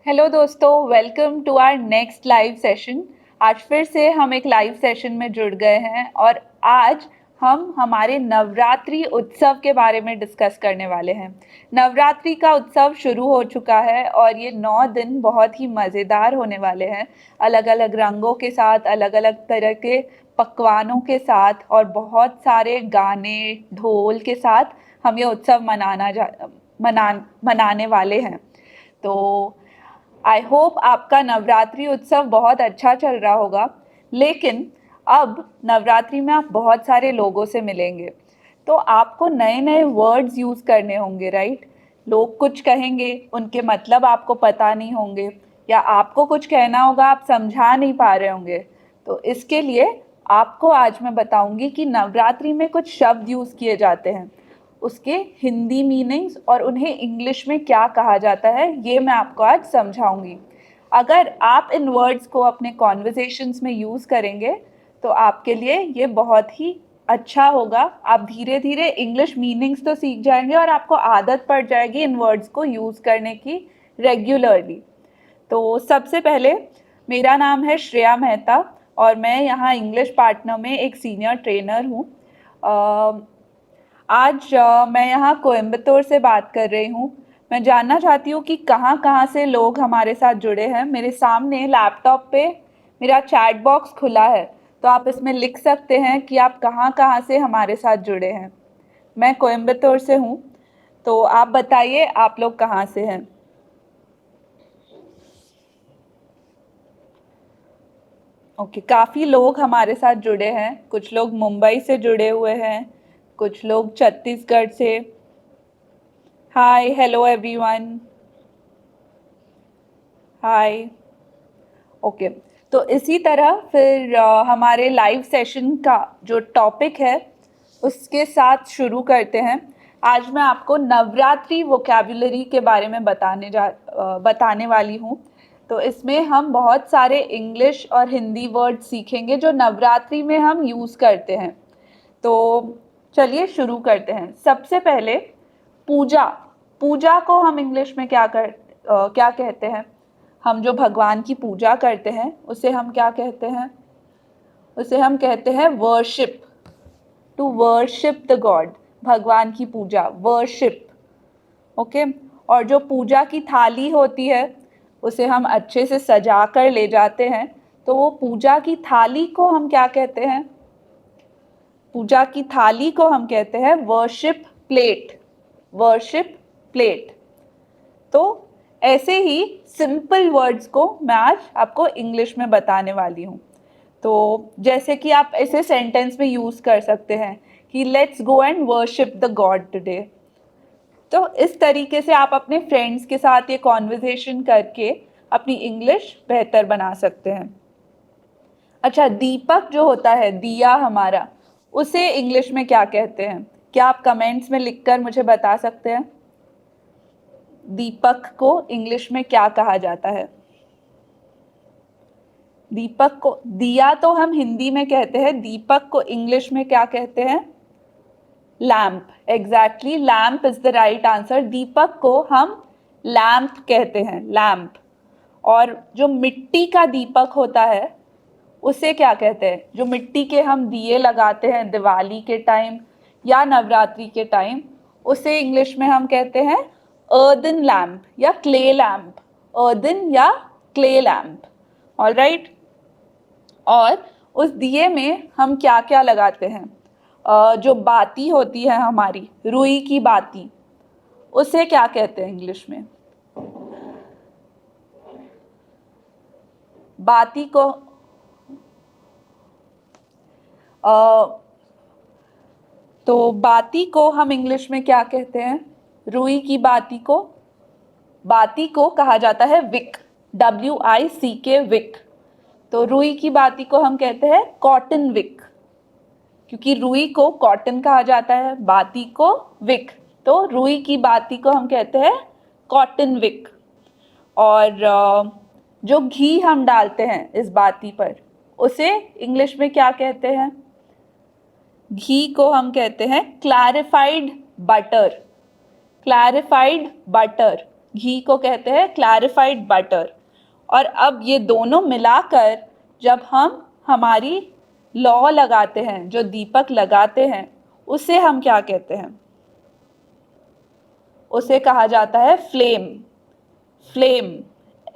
Hello दोस्तों, welcome to our next live session. आज फिर से हम एक लाइव सेशन में जुड़ गए हैं और आज हम हमारे नवरात्रि उत्सव के बारे में डिस्कस करने वाले हैं। नवरात्रि का उत्सव शुरू हो चुका है और ये 9 दिन बहुत ही मज़ेदार होने वाले हैं। अलग अलग रंगों के साथ, अलग अलग तरह के पकवानों के साथ और बहुत सारे गाने ढोल के साथ हम ये उत्सव मनाने वाले हैं। तो आई होप आपका नवरात्रि उत्सव बहुत अच्छा चल रहा होगा। लेकिन अब नवरात्रि में आप बहुत सारे लोगों से मिलेंगे, तो आपको नए नए वर्ड्स यूज़ करने होंगे, राइट? लोग कुछ कहेंगे, उनके मतलब आपको पता नहीं होंगे, या आपको कुछ कहना होगा, आप समझा नहीं पा रहे होंगे। तो इसके लिए आपको आज मैं बताऊंगी कि नवरात्रि में कुछ शब्द यूज़ किए जाते हैं, उसके हिंदी मीनिंग्स और उन्हें इंग्लिश में क्या कहा जाता है, ये मैं आपको आज समझाऊंगी। अगर आप इन वर्ड्स को अपने कॉन्वर्सेशंस में यूज़ करेंगे तो आपके लिए ये बहुत ही अच्छा होगा। आप धीरे धीरे इंग्लिश मीनिंग्स तो सीख जाएंगे और आपको आदत पड़ जाएगी इन वर्ड्स को यूज़ करने की रेगुलरली। तो सबसे पहले, मेरा नाम है श्रेया मेहता और मैं यहाँ इंग्लिश पार्टनर में एक सीनियर ट्रेनर हूँ। आज मैं यहाँ कोयंबतूर से बात कर रही हूँ। मैं जानना चाहती हूँ कि कहाँ कहाँ से लोग हमारे साथ जुड़े हैं। मेरे सामने लैपटॉप पे मेरा चैट बॉक्स खुला है, तो आप इसमें लिख सकते हैं कि आप कहाँ कहाँ से हमारे साथ जुड़े हैं। मैं कोयंबतूर से हूँ, तो आप बताइए आप लोग कहाँ से हैं। ओके, काफ़ी लोग हमारे साथ जुड़े हैं। कुछ लोग मुंबई से जुड़े हुए हैं, कुछ लोग छत्तीसगढ़ से। हाय, हेलो एवरीवन, हाय। ओके, तो इसी तरह फिर हमारे लाइव सेशन का जो टॉपिक है उसके साथ शुरू करते हैं। आज मैं आपको नवरात्रि वोकैबुलरी के बारे में बताने वाली हूँ। तो इसमें हम बहुत सारे इंग्लिश और हिंदी वर्ड सीखेंगे जो नवरात्रि में हम यूज़ करते हैं। तो चलिए शुरू करते हैं। सबसे पहले पूजा। पूजा को हम इंग्लिश में क्या कहते हैं? हम जो भगवान की पूजा करते हैं उसे हम क्या कहते हैं? उसे हम कहते हैं worship. To worship the god, भगवान की पूजा, वर्शिप। ओके। और जो पूजा की थाली होती है उसे हम अच्छे से सजा कर ले जाते हैं, तो वो पूजा की थाली को हम क्या कहते हैं? पूजा की थाली को हम कहते हैं वर्शिप प्लेट। Worship plate. तो ऐसे ही सिंपल वर्ड्स को मैं आज आपको इंग्लिश में बताने वाली हूँ। तो जैसे कि आप ऐसे सेंटेंस में यूज़ कर सकते हैं कि let's go and worship the God today. तो इस तरीके से आप अपने फ्रेंड्स के साथ ये कॉन्वर्सेशन करके अपनी इंग्लिश बेहतर बना सकते हैं। अच्छा, दीपक जो होता है, दिया हमारा, उसे इंग्लिश में क्या कहते हैं? क्या आप कमेंट्स में लिखकर मुझे बता सकते हैं? दीपक को इंग्लिश में क्या कहा जाता है? दीपक को, दिया तो हम हिंदी में कहते हैं, दीपक को इंग्लिश में क्या कहते हैं? Lamp. Exactly, lamp is the right answer. दीपक को हम लैम्प कहते हैं, लैम्प। और जो मिट्टी का दीपक होता है उसे क्या कहते हैं? जो मिट्टी के हम दिए लगाते हैं दिवाली के टाइम या नवरात्रि के टाइम, उसे इंग्लिश में हम कहते हैं अर्दन लैम्प या क्ले लैम्प। अर्दन या क्ले लैम्प। All right. और उस दिए में हम क्या क्या लगाते हैं? जो बाती होती है हमारी, रुई की बाती, उसे क्या कहते हैं इंग्लिश में? बाती को तो बाती को हम इंग्लिश में क्या कहते हैं? रुई की बाती को कहा जाता है विक। WICK, Wick. तो रुई की बाती को हम कहते हैं कॉटन विक, क्योंकि रुई को कॉटन कहा जाता है, बाती को विक। तो रुई की बाती को हम कहते हैं कॉटन विक। और जो घी हम डालते हैं इस बाती पर, उसे इंग्लिश में क्या कहते हैं? घी को हम कहते हैं क्लैरिफाइड बटर। Clarified butter. घी को कहते हैं क्लैरिफाइड बटर। और अब ये दोनों मिलाकर जब हम हमारी लौ लगाते हैं, जो दीपक लगाते हैं, उसे हम क्या कहते हैं? उसे कहा जाता है फ्लेम। Flame,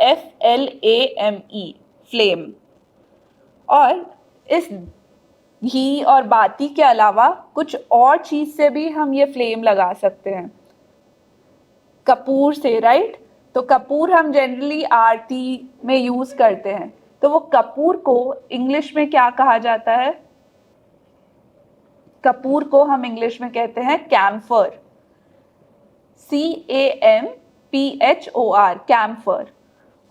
FLAME, flame. और इस घी और बाती के अलावा कुछ और चीज से भी हम ये फ्लेम लगा सकते हैं। कपूर से, राइट? तो कपूर हम जनरली आरती में यूज करते हैं, तो वो कपूर को इंग्लिश में क्या कहा जाता है? कपूर को हम इंग्लिश में कहते हैं कैम्फर। CAMPHOR, camphor.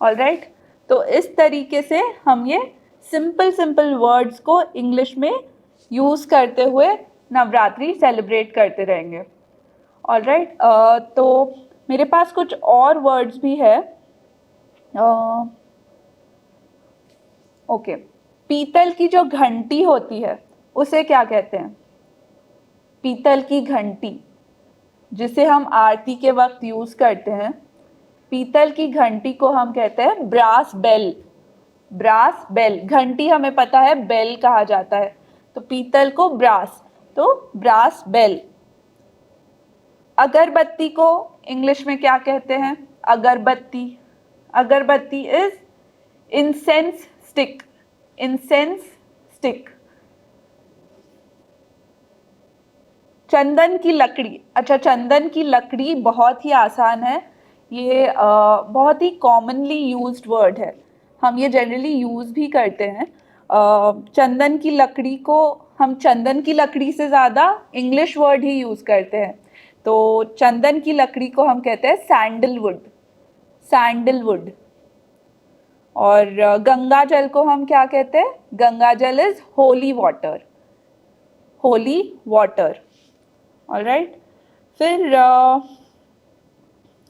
ऑलराइट, तो इस तरीके से हम ये सिंपल वर्ड्स को इंग्लिश में यूज करते हुए नवरात्रि सेलिब्रेट करते रहेंगे। ऑलराइट, तो मेरे पास कुछ और वर्ड्स भी है। ओके, पीतल की जो घंटी होती है उसे क्या कहते हैं? पीतल की घंटी, जिसे हम आरती के वक्त यूज करते हैं, पीतल की घंटी को हम कहते हैं ब्रास बेल। ब्रास बेल, घंटी हमें पता है बेल कहा जाता है, तो पीतल को ब्रास, तो ब्रास बेल। अगरबत्ती को इंग्लिश में क्या कहते हैं? अगरबत्ती। Agarbatti is incense stick. Incense stick. चंदन की लकड़ी, अच्छा, चंदन की लकड़ी बहुत ही आसान है, ये बहुत ही कॉमनली यूज्ड वर्ड है, हम ये जनरली यूज भी करते हैं। चंदन की लकड़ी को हम चंदन की लकड़ी से ज़्यादा इंग्लिश वर्ड ही यूज करते हैं, तो चंदन की लकड़ी को हम कहते हैं सैंडलवुड। सैंडलवुड। और गंगा जल को हम क्या कहते हैं? गंगा जल is holy water. Holy water. Alright, फिर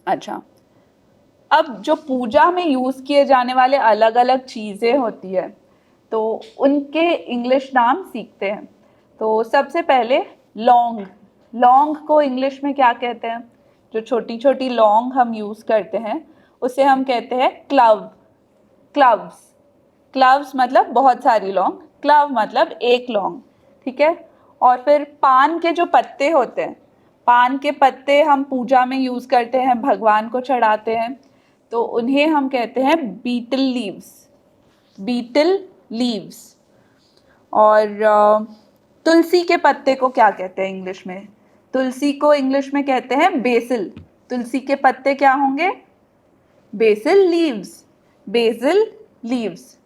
अच्छा, अब जो पूजा में यूज किए जाने वाले अलग अलग चीजें होती है, तो उनके इंग्लिश नाम सीखते हैं। तो सबसे पहले लौंग। लौंग को इंग्लिश में क्या कहते हैं? जो छोटी छोटी लौंग हम यूज करते हैं उसे हम कहते हैं क्लव। क्लव्स। क्लव्स मतलब बहुत सारी लौंग, क्लव मतलब एक लौंग, ठीक है। और फिर पान के जो पत्ते होते हैं, पान के पत्ते हम पूजा में यूज करते हैं, भगवान को चढ़ाते हैं, तो उन्हें हम कहते हैं बीटल लीव्स। Betel leaves. और तुलसी के पत्ते को क्या कहते हैं इंग्लिश में? तुलसी को इंग्लिश में कहते हैं बेसिल। तुलसी के पत्ते क्या होंगे? BECIL leaves. BECIL leaves.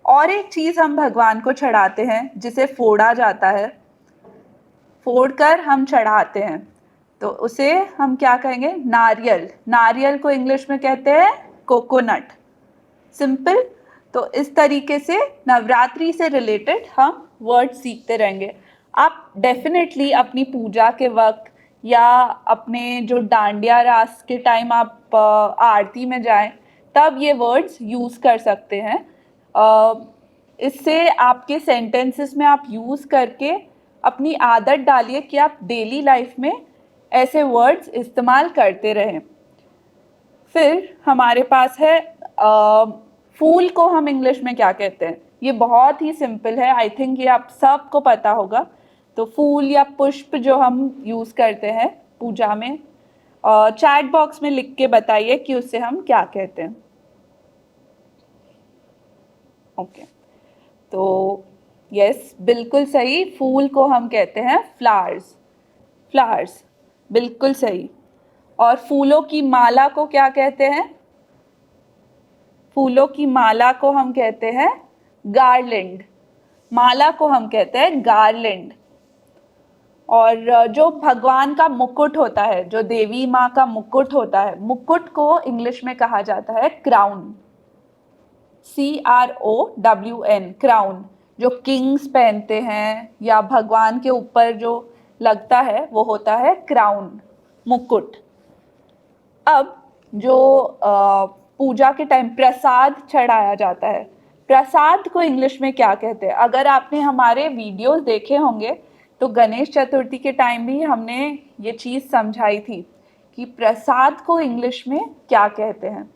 और एक चीज हम भगवान को चढ़ाते हैं जिसे फोड़ा जाता है, फोड़कर हम चढ़ाते हैं, तो उसे हम क्या कहेंगे? नारियल। नारियल को इंग्लिश में कहते हैं कोकोनट। सिंपल। तो इस तरीके से नवरात्रि से रिलेटेड हम वर्ड सीखते रहेंगे। आप डेफिनेटली अपनी पूजा के वक्त या अपने जो डांडिया रास के टाइम आप आरती में जाएं, तब ये वर्ड्स यूज़ कर सकते हैं। इससे आपके सेंटेंसेस में आप यूज़ करके अपनी आदत डालिए कि आप डेली लाइफ में ऐसे वर्ड्स इस्तेमाल करते रहें। फिर हमारे पास है फूल को हम इंग्लिश में क्या कहते हैं? ये बहुत ही सिंपल है, आई थिंक ये आप सबको पता होगा। तो फूल या पुष्प जो हम यूज़ करते हैं पूजा में, चैट बॉक्स में लिख के बताइए कि उसे हम क्या कहते हैं। ओके, तो यस, बिल्कुल सही, फूल को हम कहते हैं फ्लावर्स। फ्लावर्स, बिल्कुल सही। और फूलों की माला को क्या कहते हैं? फूलों की माला को हम कहते हैं गार्लैंड। माला को हम कहते हैं गार्लैंड। और जो भगवान का मुकुट होता है, जो देवी माँ का मुकुट होता है, मुकुट को इंग्लिश में कहा जाता है क्राउन। CROWN, crown. जो किंग्स पहनते हैं या भगवान के ऊपर जो लगता है वो होता है क्राउन, मुकुट। अब जो पूजा के टाइम प्रसाद चढ़ाया जाता है, प्रसाद को इंग्लिश में क्या कहते हैं? अगर आपने हमारे वीडियोस देखे होंगे तो गणेश चतुर्थी के टाइम भी हमने ये चीज़ समझाई थी कि प्रसाद को इंग्लिश में क्या कहते हैं।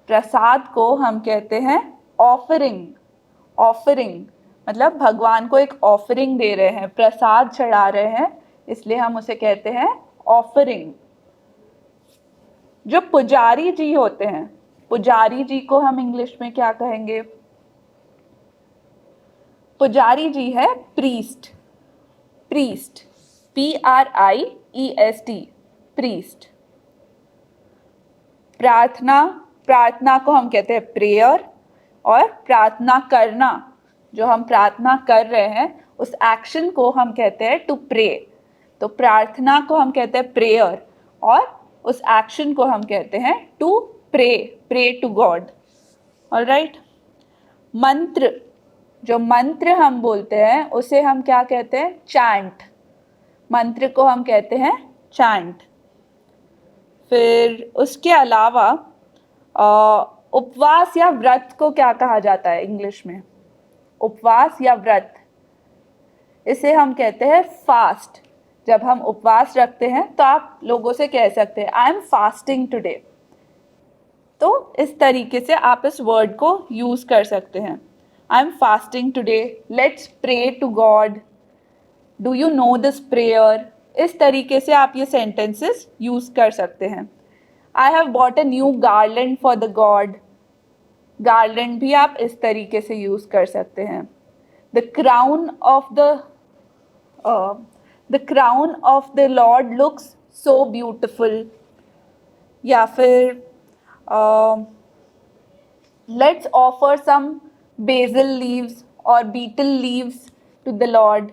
प्रसाद को हम कहते हैं ऑफरिंग। ऑफरिंग मतलब भगवान को एक ऑफरिंग दे रहे हैं, प्रसाद चढ़ा रहे हैं, इसलिए हम उसे कहते हैं ऑफरिंग। जो पुजारी जी होते हैं, पुजारी जी को हम इंग्लिश में क्या कहेंगे? पुजारी जी है प्रीस्ट। Priest, PRIEST, priest. प्रार्थना, प्रार्थना को हम कहते हैं प्रेयर, और प्रार्थना करना, जो हम प्रार्थना कर रहे हैं उस एक्शन को हम कहते हैं टू प्रे। तो प्रार्थना को हम कहते हैं प्रेयर, और उस एक्शन को हम कहते हैं to pray, pray to god. Alright. मंत्र, जो मंत्र हम बोलते हैं उसे हम क्या कहते हैं? चैंट। मंत्र को हम कहते हैं चैंट। फिर उसके अलावा उपवास या व्रत को क्या कहा जाता है इंग्लिश में? उपवास या व्रत, इसे हम कहते हैं फास्ट। जब हम उपवास रखते हैं तो आप लोगों से कह सकते हैं आई एम फास्टिंग टुडे। तो इस तरीके से आप इस वर्ड को यूज कर सकते हैं। I am fasting today, let's pray to god, do you know this prayer. इस तरीके से आप ये सेंटेंसेस यूज कर सकते हैं। I have bought a new garland for the God, garland भी आप इस तरीके से यूज कर सकते हैं। The crown of the Lord looks so beautiful, या फिर let's offer some basil leaves और betel leaves to the Lord.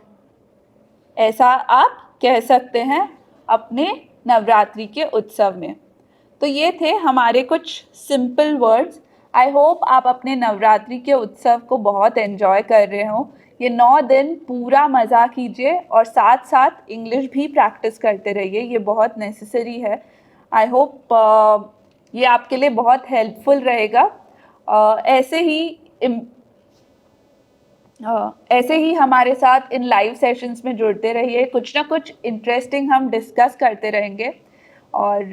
ऐसा आप कह सकते हैं अपने नवरात्रि के उत्सव में। तो ये थे हमारे कुछ सिंपल वर्ड्स। आई होप आप अपने नवरात्रि के उत्सव को बहुत एंजॉय कर रहे हो। ये 9 दिन पूरा मज़ा कीजिए और साथ साथ इंग्लिश भी प्रैक्टिस करते रहिए, ये बहुत नेसेसरी है। आई होप ये आपके लिए बहुत हेल्पफुल रहेगा। ऐसे ही हमारे साथ इन लाइव सेशंस में जुड़ते रहिए, कुछ ना कुछ इंटरेस्टिंग हम डिस्कस करते रहेंगे। और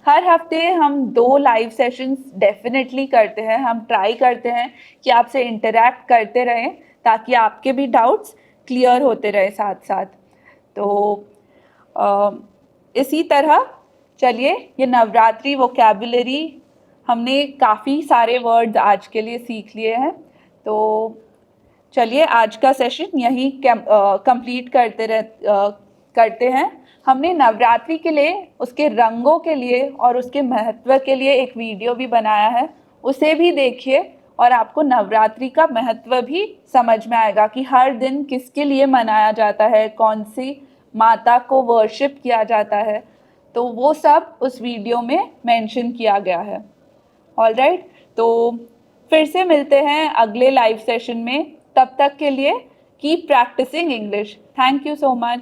हर हफ्ते हम 2 लाइव सेशंस डेफिनेटली करते हैं। हम ट्राई करते हैं कि आपसे इंटरैक्ट करते रहें ताकि आपके भी डाउट्स क्लियर होते रहे साथ साथ। तो इसी तरह चलिए, ये नवरात्रि वोकैबुलरी हमने काफ़ी सारे वर्ड्स आज के लिए सीख लिए हैं। तो चलिए आज का सेशन यहीं कंप्लीट करते हैं। हमने नवरात्रि के लिए, उसके रंगों के लिए और उसके महत्व के लिए एक वीडियो भी बनाया है, उसे भी देखिए और आपको नवरात्रि का महत्व भी समझ में आएगा कि हर दिन किसके लिए मनाया जाता है, कौन सी माता को वर्शिप किया जाता है। तो वो सब उस वीडियो में मेंशन किया गया है। ऑलराइट, तो फिर से मिलते हैं अगले लाइव सेशन में। तब तक के लिए keep practising English. Thank you so much.